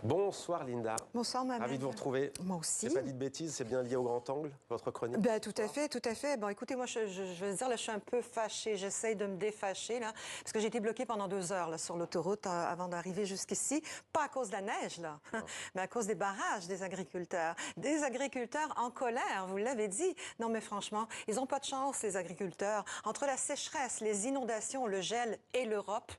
Bonsoir Linda. Bonsoir Mohamed. Ravi de vous retrouver. Moi aussi. J'ai pas dit de bêtises, c'est bien lié au grand angle, votre chronique? Ben, tout à fait, tout à fait. Bon, écoutez, moi, je veux dire, là, je suis un peu fâchée. J'essaye de me défâcher, là, parce que j'ai été bloquée pendant 2 heures là, sur l'autoroute avant d'arriver jusqu'ici. Pas à cause de la neige, là, mais à cause des barrages des agriculteurs. Des agriculteurs en colère, vous l'avez dit. Non, mais franchement, ils ont pas de chance, les agriculteurs. Entre la sécheresse, les inondations, le gel et l'Europe,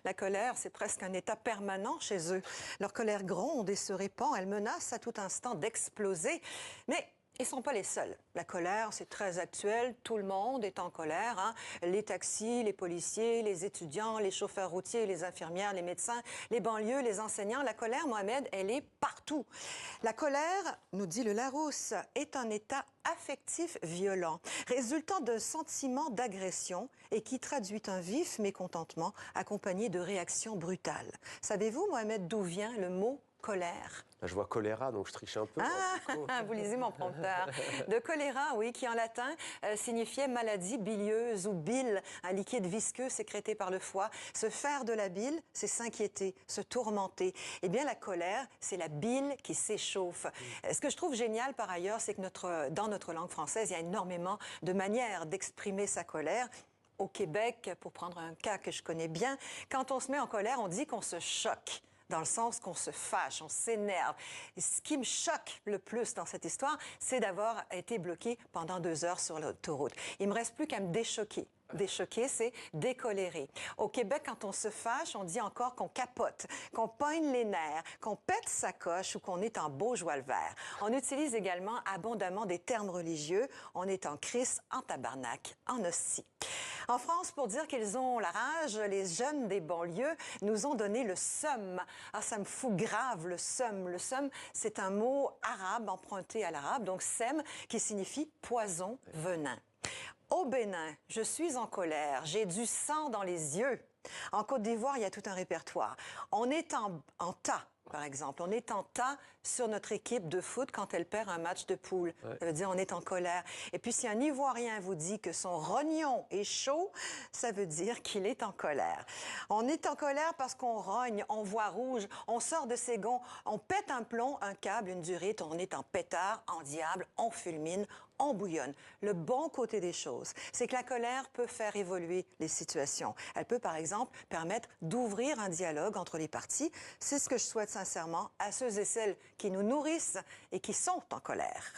la colère, c'est presque un état permanent chez eux. Leur colère gronde et se répand. Elle menace à tout instant d'exploser. Mais ils ne sont pas les seuls. La colère, c'est très actuel. Tout le monde est en colère. Hein? Les taxis, les policiers, les étudiants, les chauffeurs routiers, les infirmières, les médecins, les banlieues, les enseignants. La colère, Mohamed, elle est partout. La colère, nous dit le Larousse, est un état affectif violent, résultant d'un sentiment d'agression et qui traduit un vif mécontentement accompagné de réactions brutales. Savez-vous, Mohamed, d'où vient le mot colère? Là, je vois choléra, donc je triche un peu. Ah, vous lisez mon prompteur. De choléra, oui, qui en latin signifiait maladie bilieuse ou bile, un liquide visqueux sécrété par le foie. Se faire de la bile, c'est s'inquiéter, se tourmenter. Eh bien, la colère, c'est la bile qui s'échauffe. Ce que je trouve génial, par ailleurs, c'est que dans notre langue française, il y a énormément de manières d'exprimer sa colère. Au Québec, pour prendre un cas que je connais bien, quand on se met en colère, on dit qu'on se choque. Dans le sens qu'on se fâche, on s'énerve. Ce qui me choque le plus dans cette histoire, c'est d'avoir été bloqué pendant 2 heures sur l'autoroute. Il me reste plus qu'à me déchoquer. Déchoquer, c'est décolérer. Au Québec, quand on se fâche, on dit encore qu'on capote, qu'on pogne les nerfs, qu'on pète sa coche ou qu'on est en beau joie le vert. On utilise également abondamment des termes religieux. On est en crise, en tabarnak, en hostie. En France, pour dire qu'ils ont la rage, les jeunes des banlieues nous ont donné le seum. Ah, ça me fout grave, le seum. Le seum, c'est un mot arabe emprunté à l'arabe, donc sem, qui signifie poison, venin. Au Bénin, je suis en colère, j'ai du sang dans les yeux. En Côte d'Ivoire, il y a tout un répertoire. On est en tas. Par exemple, on est en tas sur notre équipe de foot quand elle perd un match de poule. Ouais. Ça veut dire on est en colère. Et puis, si un Ivoirien vous dit que son rognon est chaud, ça veut dire qu'il est en colère. On est en colère parce qu'on rogne, on voit rouge, on sort de ses gonds, on pète un plomb, un câble, une durite, on est en pétard, en diable, on fulmine, on bouillonne. Le bon côté des choses, c'est que la colère peut faire évoluer les situations. Elle peut, par exemple, permettre d'ouvrir un dialogue entre les parties. C'est ce que je souhaite sincèrement à ceux et celles qui nous nourrissent et qui sont en colère.